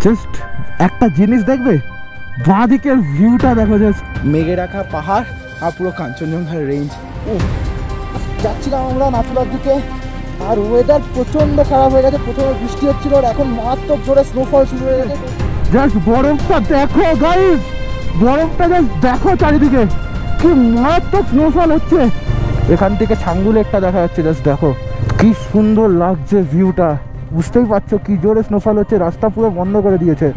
Just একটা জিনিস দেখবে, বাঁ দিকের ভিউটা দেখো, জাস্ট মেঘে রাখা পাহাড় আর পুরো কাঞ্চনজঙ্ঘার রেঞ্জ। যাচ্ছিলাম আমরা নাথুলার দিকে, আর ওয়েদার প্রচণ্ড খারাপ হয়ে গেছে। প্রথমে বৃষ্টি হচ্ছিল, আর এখন মারাত্মক জোরে স্নোফল শুরু হয়ে গেছে। জাস্ট বরফটা দেখো গাইস, বরফটা জাস্ট দেখো চারিদিকে, কি মারাত্মক স্নোফল হচ্ছে। এখান থেকে ছাঙ্গু লেকটা দেখা যাচ্ছে, জাস্ট দেখো কি সুন্দর লাগছে ভিউটা। বুঝতেই পারছো কি জোরে স্নোফল হচ্ছে, রাস্তা পুরো বন্ধ করে দিয়েছে।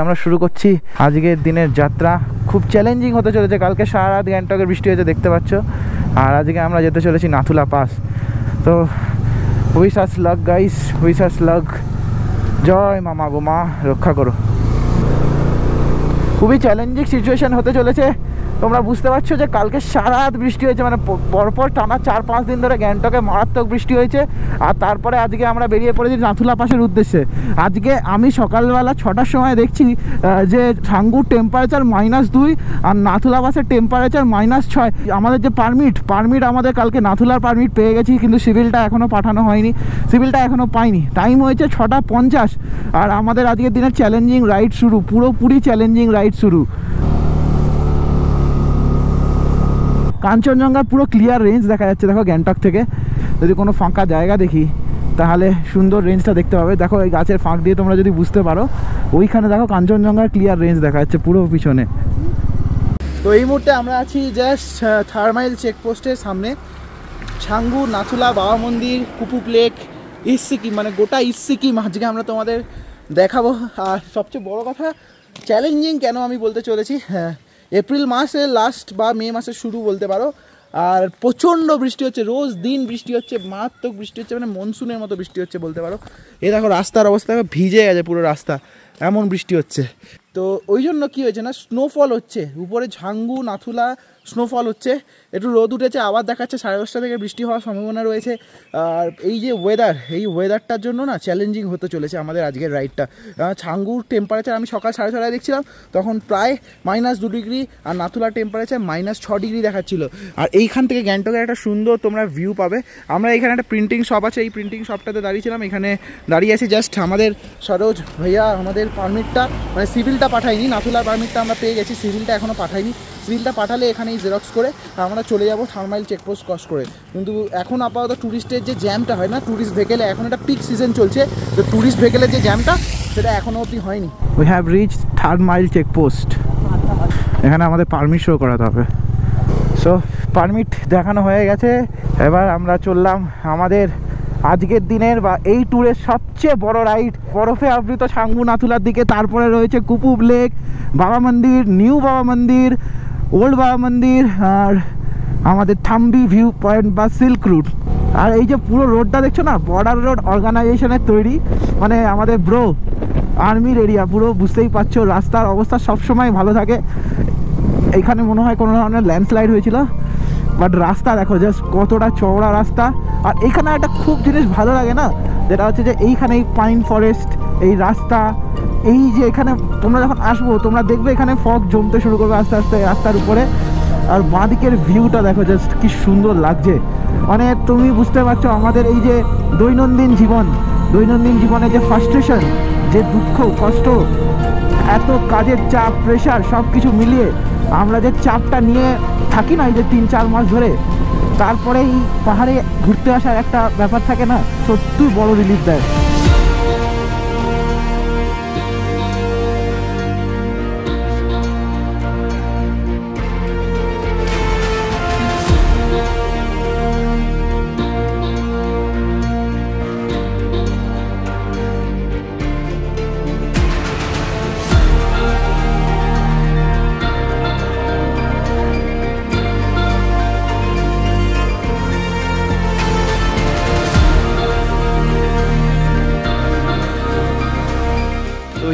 আমরা শুরু করছি আজকের দিনের যাত্রা। খুব চ্যালেঞ্জিং হতে চলেছে। কালকে সারা রাত গ্যাংটকের বৃষ্টি হয়েছে দেখতে পাচ্ছ, আর আজকে আমরা যেতে চলেছি নাথুলা পাস। তো উইশ আস লাক গাইস, উইশ আস লাক। জয় মামা গো মা, রক্ষা করো। খুবই চ্যালেঞ্জিং সিচুয়েশন হতে চলেছে। তোমরা বুঝতে পারছো যে কালকে সারা রাত বৃষ্টি হয়েছে, মানে পরপর টানা 4-5 দিন ধরে গ্যাংটকে মারাত্মক বৃষ্টি হয়েছে। আর তারপরে আজকে আমরা বেরিয়ে পড়েছি নাথুলা পাসের উদ্দেশ্যে। আজকে আমি সকালবেলা 6টার সময় দেখছি যে ছাঙ্গুর টেম্পারেচার -2 আর নাথুলা পাসের টেম্পারেচার -6। আমাদের যে পারমিট আমাদের কালকে নাথুলার পারমিট পেয়ে গেছি, কিন্তু সিভিলটা এখনও পাঠানো হয়নি, সিভিলটা এখনও পাইনি। টাইম হয়েছে 6:50, আর আমাদের আজকের দিনের চ্যালেঞ্জিং রাইড শুরু, পুরোপুরি চ্যালেঞ্জিং রাইড শুরু। কাঞ্চনজঙ্ঘার পুরো ক্লিয়ার রেঞ্জ দেখা যাচ্ছে দেখো গ্যাংটক থেকে। যদি কোনো ফাঁকা জায়গা দেখি তাহলে সুন্দর রেঞ্জটা দেখতে পাবে। দেখো এই গাছের ফাঁক দিয়ে তোমরা যদি বুঝতে পারো, ওইখানে দেখো কাঞ্চনজঙ্ঘার ক্লিয়ার রেঞ্জ দেখা যাচ্ছে পুরো পিছনে। তো এই মুহূর্তে আমরা আছি জাস্ট থার্মাইল চেকপোস্টের সামনে। ছাঙ্গু, নাথুলা, বাবা মন্দির, কুপুপ লেক, ইস্ট সিকিম, মানে গোটা ইস্ট সিকিম আজকে আমরা তোমাদের দেখাবো। আর সবচেয়ে বড় কথা, চ্যালেঞ্জিং কেন আমি বলতে চলেছি, হ্যাঁ, এপ্রিল মাসের লাস্ট বা মে মাসের শুরু বলতে পারো। আর প্রচণ্ড বৃষ্টি হচ্ছে, রোজ দিন বৃষ্টি হচ্ছে, মারাত্মক বৃষ্টি হচ্ছে, মানে মনসুনের মতো বৃষ্টি হচ্ছে বলতে পারো। এই দেখো রাস্তার অবস্থা ভিজে গেছে পুরো রাস্তা, এমন বৃষ্টি হচ্ছে। তো ওই জন্য কী হয়েছে না, স্নোফল হচ্ছে উপরে ছাঙ্গু, নাথুলা, স্নোফল হচ্ছে। একটু রোদ উঠেছে, আবার দেখাচ্ছে 10:30 থেকে বৃষ্টি হওয়ার সম্ভাবনা রয়েছে। আর এই যে ওয়েদার, এই ওয়েদারটার জন্য না চ্যালেঞ্জিং হতে চলেছে আমাদের আজকের রাইডটা। ছাঙ্গুর টেম্পারেচার আমি সকাল 6:30 দেখছিলাম, তখন প্রায় -2 ডিগ্রি, আর নাথুলার টেম্পারেচার -6 ডিগ্রি দেখাচ্ছিল। আর এইখান থেকে গ্যাংটকের একটা সুন্দর তোমরা ভিউ পাবে। আমরা এখানে একটা প্রিন্টিং শপ আছে, এই প্রিন্টিং শপটাতে দাঁড়িয়েছিলাম। এখানে দাঁড়িয়ে আছি জাস্ট আমাদের সরোজ ভাইয়া আমাদের পারমিটটা, মানে সিভিলটা পাঠায়নি, নাথুলার পারমিটটা আমরা পেয়ে গেছি, সিভিলটা এখনও পাঠায়নি। সিভিলটা পাঠালে এখানেই জেরক্স করে আমরা চলে যাব থার্মাইল চেকপোস্ট ক্রস করে। কিন্তু এখন আপাতত ট্যুরিস্টের যে জ্যামটা হয় না, ট্যুরিস্ট ভেহিকেলে এখন একটা পিক সিজন চলছে, তো ট্যুরিস্ট ভেহিকেলের যে জ্যামটা সেটা এখনও অবধি হয়নি। উই হ্যাভ রিচ থার্মাইল চেকপোস্ট। এখানে আমাদের পারমিট শো করাতে হবে। সো পারমিট দেখানো হয়ে গেছে, এবার আমরা চললাম আমাদের আজকের দিনের বা এই ট্যুরের সবচেয়ে বড় রাইড, বরফে আবৃত ছাঙ্গু নাথুলার দিকে। তারপরে রয়েছে কুপুব লেক, বাবা মন্দির, নিউ বাবা মন্দির, ওল্ড বাবা মন্দির, আর আমাদের থাম্বি ভিউ পয়েন্ট বা সিল্ক রুট। আর এই যে পুরো রোডটা দেখছো না, বর্ডার রোড অর্গানাইজেশনের তৈরি, মানে আমাদের ব্রো আর্মির এরিয়া পুরো। বুঝতেই পারছো রাস্তার অবস্থা সবসময় ভালো থাকে। এখানে মনে হয় কোনো ধরনের ল্যান্ডস্লাইড হয়েছিল, বাট রাস্তা দেখো জাস্ট কতটা চওড়া রাস্তা। আর এখানে একটা খুব জিনিস ভালো লাগে না, যেটা হচ্ছে যে এইখানে এই পাইন ফরেস্ট, এই রাস্তা, এই যে এখানে তোমরা যখন আসবো তোমরা দেখবে এখানে ফগ জমতে শুরু করবে আস্তে আস্তে রাস্তার উপরে। আর বাঁদিকের ভিউটা দেখো জাস্ট কি সুন্দর লাগছে। মানে তুমি বুঝতে পারছো আমাদের এই যে দৈনন্দিন জীবনে যে ফ্রাস্ট্রেশন, যে দুঃখ কষ্ট, এত কাজের চাপ, প্রেশার, সব কিছু মিলিয়ে আমরা যে চাপটা নিয়ে থাকি না এই যে 3-4 মাস ধরে, তারপরে এই পাহাড়ে ঘুরতে আসার একটা ব্যাপার থাকে না, সত্যি বড় রিলিফ দেয়।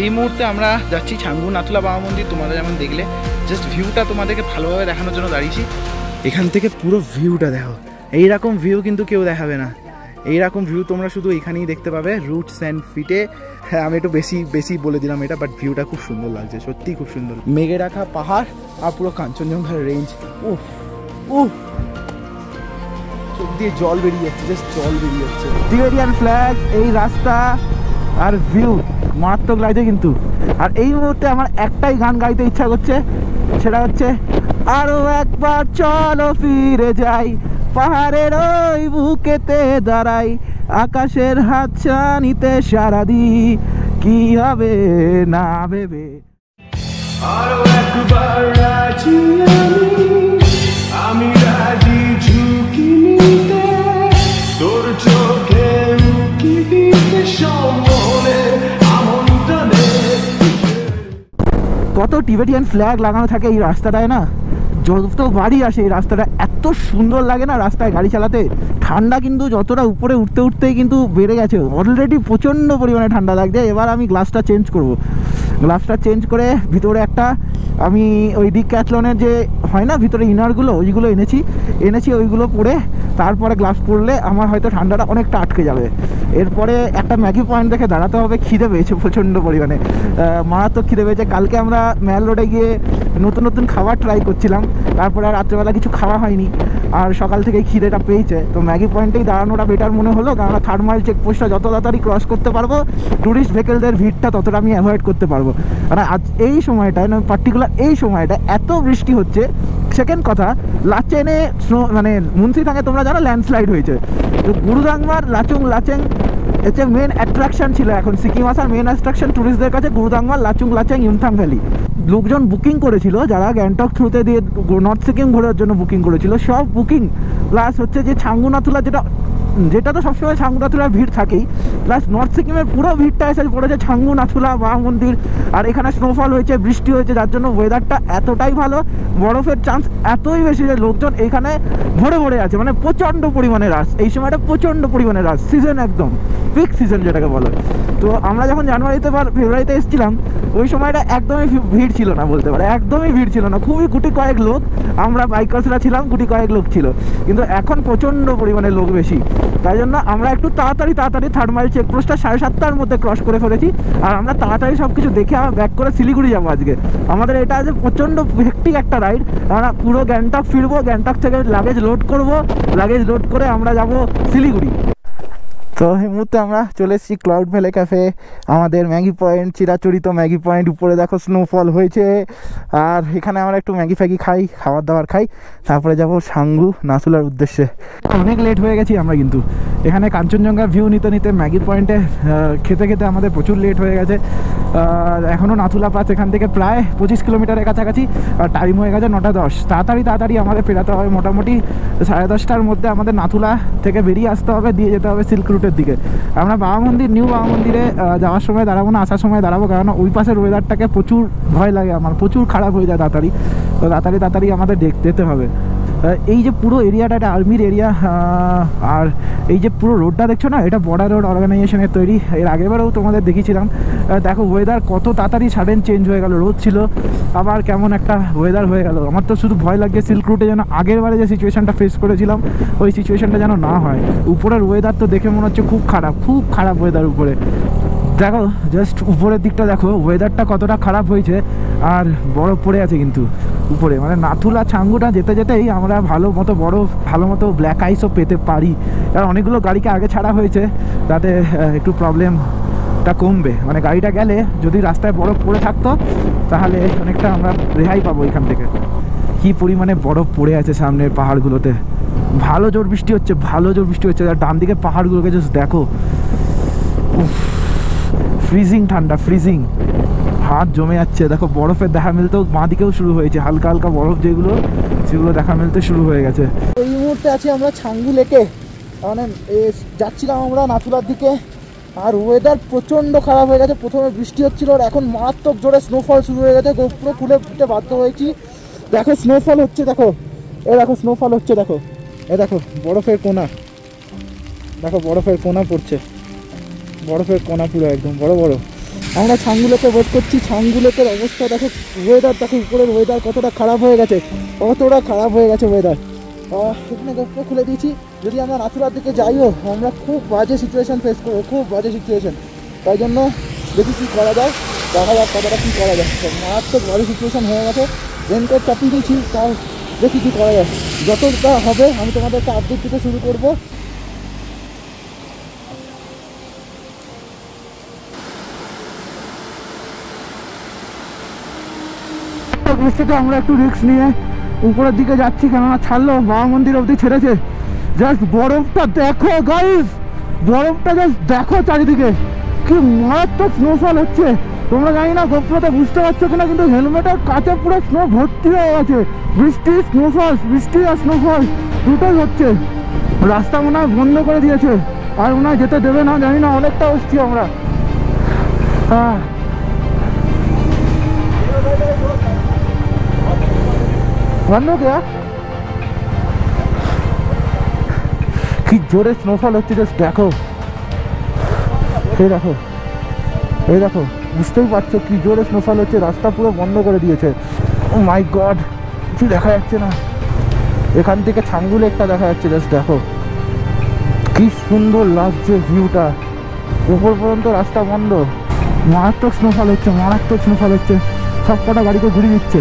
এই মুহূর্তে আমরা যাচ্ছি ছাঙ্গু নাথুলা বাবা মন্দির। তোমরা যেমন দেখলে জাস্ট ভিউটা তোমাদেরকে ভালোভাবে দেখানোর জন্য দাঁড়িয়েছি। এখান থেকে পুরো ভিউটা দেখো, এইরকম ভিউ কিন্তু কেউ দেখাবে না। এইরকম ভিউ তোমরা শুধু এখানেই দেখতে পাবে, রুটস অ্যান্ড ফিটে। হ্যাঁ, আমি একটু বেশি বলে দিলাম এটা, বাট ভিউটা খুব সুন্দর লাগছে, সত্যিই খুব সুন্দর। মেঘে রাখা পাহাড় আর পুরো কাঞ্চনজঙ্ঘার রেঞ্জ। উফ উফ, চোখ দিয়ে জল বেরিয়ে যাচ্ছে, জাস্ট জল বেরিয়ে যাচ্ছে। টিবেটিয়ান ফ্ল্যাগ, এই রাস্তা আর ভিউ মারাত্মক লাগছে কিন্তু। আর এই মুহূর্তে আমার একটাই গান গাইতে ইচ্ছা করছে, সেটা হচ্ছে আরো একবার চলো ফিরে যাই, পাহাড়ের ওই বুকেতে দাঁড়াই, আকাশের হাত ছানিতে সারাদি, কি হবে না ভেবে। আরো একবার রাজি আমি রাজি ঝুঁকি নিতে, তোর চোখে উকি দিতে সম্বলে আমন্ত্রণে। কত টিবেটিয়ান ফ্ল্যাগ লাগানো থাকে এই রাস্তাটায় না, যত বাড়ি আসে এই রাস্তাটা এত সুন্দর লাগে না রাস্তায় গাড়ি চালাতে। ঠান্ডা কিন্তু যতটা উপরে উঠতে উঠতেই কিন্তু বেড়ে গেছে, অলরেডি প্রচণ্ড পরিমাণে ঠান্ডা লাগছে। এবার আমি গ্লাসটা চেঞ্জ করব, গ্লাসটা চেঞ্জ করে ভিতরে একটা আমি ওই ডিক্যাথলনের যে হয় না ভিতরে ইনারগুলো, ওইগুলো এনেছি ওইগুলো পরে তারপরে গ্লাস পরলে আমার হয়তো ঠান্ডাটা অনেকটা আটকে যাবে। এরপরে একটা ম্যাগি পয়েন্ট দেখে দাঁড়াতে হবে, খিদে পেয়েছে প্রচণ্ড পরিমাণে, মারাত্মক খিদে পেয়েছে। কালকে আমরা ম্যাল রোডে গিয়ে নতুন খাবার ট্রাই করছিলাম, তারপরে রাত্রেবেলা কিছু খাওয়া হয়নি, আর সকাল থেকে খিদেটা পেয়েছে। তো ম্যাগি পয়েন্টেই দাঁড়ানোটা বেটার মনে হলো, কারণ থার্ড মাইল চেকপোস্টটা যত তাড়াতাড়ি ক্রস করতে পারবো, ট্যুরিস্ট ভেহিকেলদের ভিড়টা ততটা আমি অ্যাভয়েড করতে পারবো। আর আজ এই সময়টায় পার্টিকুলার এই সময়টা এত বৃষ্টি হচ্ছে। সেকেন্ড কথা, লাচেনে মানে মুন্সিথাঙে তোমরা জানো ল্যান্ডস্লাইড হয়েছে, তো গুরুদাংমার লাচেং হচ্ছে মেন অ্যাট্রাকশন ছিল। এখন সিকিম আসার মেন অ্যাট্রাকশন ট্যুরিস্টদের কাছে গুরুদাংমার লাচেং ইউমথাং ভ্যালি। লোকজন বুকিং করেছিল, যারা গ্যাংটক থ্রুতে দিয়ে নর্থ সিকিম ঘোরার জন্য বুকিং করেছিল, সব বুকিং প্লাস হচ্ছে যে ছাঙ্গু নাথুলা, যেটা তো সবসময় ছাঙ্গু নাথুলার ভিড় থাকেই, প্লাস নর্থ সিকিমের পুরো ভিড়টা এসে পড়েছে ছাঙ্গু নাথুলা বাবা মন্দির। আর এখানে স্নোফল হয়েছে, বৃষ্টি হয়েছে, যার জন্য ওয়েদারটা এতটাই ভালো, বরফের চান্স এতই বেশি যে লোকজন এখানে ভরে আছে, মানে প্রচণ্ড পরিমাণে রাশ। এই সময়টা প্রচণ্ড পরিমাণে রাশ, সিজন একদম পিক সিজন যেটাকে বলে। তো আমরা যখন জানুয়ারিতে বা ফেব্রুয়ারিতে এসেছিলাম, ওই সময়টা একদমই ভিড় ছিল না বলতে পারে, একদমই ভিড় ছিল না, খুবই গুটি কয়েক লোক, আমরা বাইকার্সরা ছিলাম, গুটি কয়েক লোক ছিল। কিন্তু এখন প্রচণ্ড পরিমাণে লোক বেশি, তাই জন্য আমরা একটু তাড়াতাড়ি থার্ড মাইল চেকপোস্টটা 7:30টার মধ্যে ক্রস করে ফেলেছি। আর আমরা তাড়াতাড়ি সব কিছু দেখে আমরা ব্যাক করে শিলিগুড়ি যাবো আজকে। আমাদের এটা আছে প্রচণ্ড হেক্টিক একটা রাইড, আমরা পুরো গ্যাংটক ফিরবো, গ্যাংটক থেকে লাগেজ লোড করবো, লাগেজ লোড করে আমরা যাবো শিলিগুড়ি। তো এই মুহূর্তে আমরা চলে এসেছি ক্লাউড ভ্যালি ক্যাফে, আমাদের ম্যাগি পয়েন্ট, চিরাচরিত ম্যাগি পয়েন্ট। উপরে দেখো স্নোফল হয়েছে, আর এখানে আমরা একটু ম্যাগি ফ্যাগি খাই, খাবার দাবার খাই, তারপরে যাব ছাঙ্গু নাথুলার উদ্দেশ্যে। অনেক লেট হয়ে গেছি আমরা, কিন্তু এখানে কাঞ্চনজঙ্ঘা ভিউ নিতে নিতে ম্যাগি পয়েন্টে খেতে আমাদের প্রচুর লেট হয়ে গেছে। এখনও নাথুলা পাস এখান থেকে প্রায় 25 কিলোমিটারের কাছাকাছি, আর টাইম হয়ে গেছে 9:10। তাড়াতাড়ি আমাদের ফেরাতে হবে, মোটামুটি 10:30টার মধ্যে আমাদের নাথুলা থেকে বেরিয়ে আসতে হবে, দিয়ে যেতে হবে সিল্ক রুটের দিকে। আমরা বাবা মন্দির, নিউ বাবা মন্দিরে যাওয়ার সময় দাঁড়াবো না, আসার সময় দাঁড়াবো, কারণ ওই পাশের ওয়েদারটাকে প্রচুর ভয় লাগে আমার, প্রচুর খারাপ হয়ে যায় তাড়াতাড়ি। তো তাড়াতাড়ি আমাদের যেতে হবে। এই যে পুরো এরিয়াটা, এটা আর্মির এরিয়া, আর এই যে পুরো রোডটা দেখছো না, এটা বর্ডার রোড অর্গানাইজেশনের তৈরি। এর আগেবারেও তোমাদের দেখিয়েছিলাম। দেখো ওয়েদার কত তাড়াতাড়ি সাডেন চেঞ্জ হয়ে গেল, রোদ ছিল আবার কেমন একটা ওয়েদার হয়ে গেল। আমার তো শুধু ভয় লাগছে সিল্ক রুটে যেন আগের বারে যে সিচুয়েশনটা ফেস করেছিলাম, ওই সিচুয়েশনটা যেন না হয়। উপরের ওয়েদার তো দেখে মনে হচ্ছে খুব খারাপ ওয়েদার উপরে। দেখো জাস্ট উপরের দিকটা দেখো, ওয়েদারটা কতটা খারাপ হয়েছে, আর বরফ পড়ে আছে কিন্তু উপরে। মানে নাথুলা ছাঙ্গুটা যেতেই আমরা ভালো মতো ব্ল্যাক আইসও পেতে পারি। আর অনেকগুলো গাড়িকে আগে ছাড়া হয়েছে, তাতে একটু প্রবলেমটা কমবে। মানে গাড়িটা গেলে যদি রাস্তায় বরফ পড়ে থাকতো, তাহলে অনেকটা আমরা রেহাই পাবো এখান থেকে। কি পরিমাণে বরফ পড়ে আছে সামনের পাহাড়গুলোতে, ভালো জোর বৃষ্টি হচ্ছে। আর ডান দিকে পাহাড়গুলোকে জাস্ট দেখো, ফ্রিজিং ঠান্ডা, ফ্রিজিং, হাত জমে যাচ্ছে। দেখো বরফের দেখা মিলতেও বাঁ দিকেও শুরু হয়েছে, হালকা বরফ যেগুলো, সেগুলো দেখা মিলতে শুরু হয়ে গেছে। এই মুহূর্তে আছি আমরা ছাঙ্গু লেকে, মানে যাচ্ছিলাম আমরা নাথুলার দিকে, আর ওয়েদার প্রচণ্ড খারাপ হয়ে গেছে। প্রথমে বৃষ্টি হচ্ছিল, আর এখন মারাত্মক জোরে স্নোফল শুরু হয়ে গেছে। গোপ্রো খুলে দিতে বাধ্য হয়েছি। দেখো স্নোফল হচ্ছে, দেখো স্নোফল হচ্ছে, দেখো বরফের কোনা, দেখো বরফের কোনা পড়ছে, বরফের কোনা পুরো একদম বড়। আমরা ছাঙ্গুলোকে ওয়েট করছি। ছাঙ্গুলোকের অবস্থা দেখো, ওয়েদার দেখো, উপরের ওয়েদার কতটা খারাপ হয়ে গেছে, কতটা খারাপ হয়ে গেছে ওয়েদার। এখানে গল্প খুলে দিয়েছি, যদি আমরা নাথুলার দিকে যাইও আমরা খুব বাজে সিচুয়েশান ফেস করবো, খুব বাজে সিচুয়েশান। তাই জন্য দেখি কী করা যায়, দেখা যাক কতটা কী করা যায়। মারাত্মক বাজে সিচুয়েশান হয়ে গেছে, রেনকোট চাপিয়ে দিয়েছি, তাও দেখি কী করা যায়। যতটা হবে আমি তোমাদেরকে আপডেট দিতে শুরু করবো। বৃষ্টিতে আমরা একটু রিস্ক নিয়ে উপরের দিকে যাচ্ছি, কেননা ছাড়লো বাবা মন্দির অবধি ছেড়েছে। জাস্ট বরফটা দেখো গাইস, বরফটা জাস্ট দেখো চারিদিকে, কি মারাত্মক স্নোফল হচ্ছে। তোমরা জানি না গোপ্রতে বুঝতে পারছো কিনা, কিন্তু হেলমেটের কাছে পুরো স্নো ভর্তি হয়ে গেছে। বৃষ্টি স্নোফল, বৃষ্টি আর স্নোফল দুটোই হচ্ছে। রাস্তা মনে হয় বন্ধ করে দিয়েছে, আর মনে হয় যেতে দেবে না, জানি না। অনেকটা আসছি আমরা। হ্যাঁ বন্ধ কে, কি জোরে স্নোফল হচ্ছে, জাস্ট দেখো। এই দেখো, এই দেখো, বুঝতেই পারছো কি জোরে স্নোফল হচ্ছে। রাস্তা পুরো বন্ধ করে দিয়েছে। ও মাই গড, কিছু দেখা যাচ্ছে না। এখান থেকে ছাঙ্গু লেকটা দেখা যাচ্ছে, জাস্ট দেখো কি সুন্দর লাগছে ভিউটা। উপর পর্যন্ত রাস্তা বন্ধ, মারাত্মক স্নোফল হচ্ছে, মারাত্মক স্নোফল হচ্ছে। সব কটা গাড়িকে ঘুরিয়ে দিচ্ছে,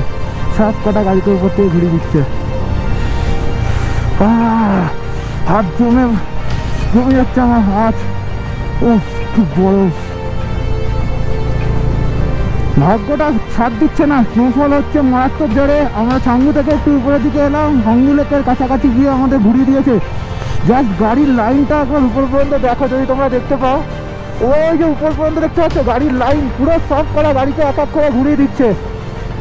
সব কটা গাড়িকে উপর থেকে ঘুরিয়ে দিচ্ছে। হাত জমে যাচ্ছে আমার হাত। ও কি বরফ, ভাগ্যটা সাথ দিচ্ছে না, স্নোফল হচ্ছে মারাত্মক জোরে। আমরা ছাঙ্গু থেকে একটু উপরের দিকে এলাম, ছাঙ্গু লেকের কাছাকাছি গিয়ে আমাদের ঘুরিয়ে দিয়েছে। জাস্ট গাড়ির লাইনটা একবার উপর পর্যন্ত দেখো, যদি তোমরা দেখতে পাও। ওই যে উপর পর্যন্ত দেখতে পাচ্ছ গাড়ির লাইন, পুরো সব করা গাড়িকে এক এক করে ঘুরিয়ে দিচ্ছে।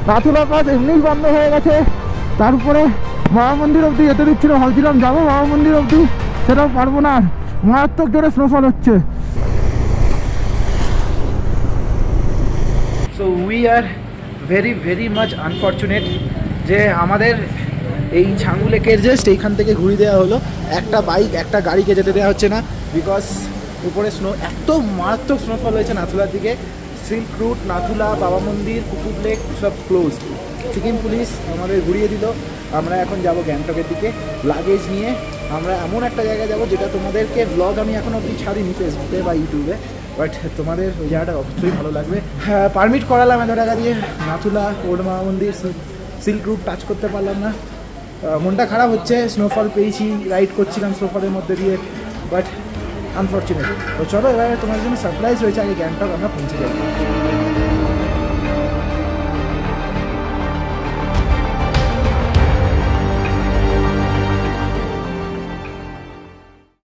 নাথুলা পাস এমনিই বন্ধ হয়ে গেছে, তার উপরে বাবা মন্দির অবধি যেতে দিচ্ছিল। ভাবছিলাম যাবো বাবা মন্দির অবধি, সেটাও পারবো না, মারাত্মক জোরে স্নোফল হচ্ছে। So we are very much unfortunate যে আমাদের এই ছাঙ্গু লেকের জাস্ট এইখান থেকে ঘুরিয়ে দেওয়া হলো। একটা বাইক, একটা গাড়িকে যেতে দেওয়া হচ্ছে না, বিকজ উপরে স্নো, এত মারাত্মক স্নোফল হয়েছে নাথুলার দিকে। সিল্ক রুট, নাথুলা, বাবা মন্দির, কুকুর লেক সব ক্লোজ। সিকিম পুলিশ আমাদের ঘুরিয়ে দিল। আমরা এখন যাব গ্যাংটকের দিকে লাগেজ নিয়ে। আমরা এমন একটা জায়গায় যাব যেটা তোমাদেরকে ব্লগ আমি এখন অবধি ছাড়িনি ফেসবুকে বা ইউটিউবে, বাট তোমাদের ওই জায়গাটা অবশ্যই ভালো লাগবে। হ্যাঁ, পারমিট করালাম এত টাকা দিয়ে, নাথুলা, ওল্ড বাবা মন্দির, সিল্ক রুট টাচ করতে পারলাম না। মনটা খারাপ হচ্ছে, স্নোফল পেয়েছি, রাইড করছিলাম স্নোফলের মধ্যে দিয়ে, বাট আনফর্চুনেট। তো চলো এবারে তোমার জন্য সারপ্রাইজ রয়েছে, আগে গ্যাংটক আমরা পৌঁছে যাই।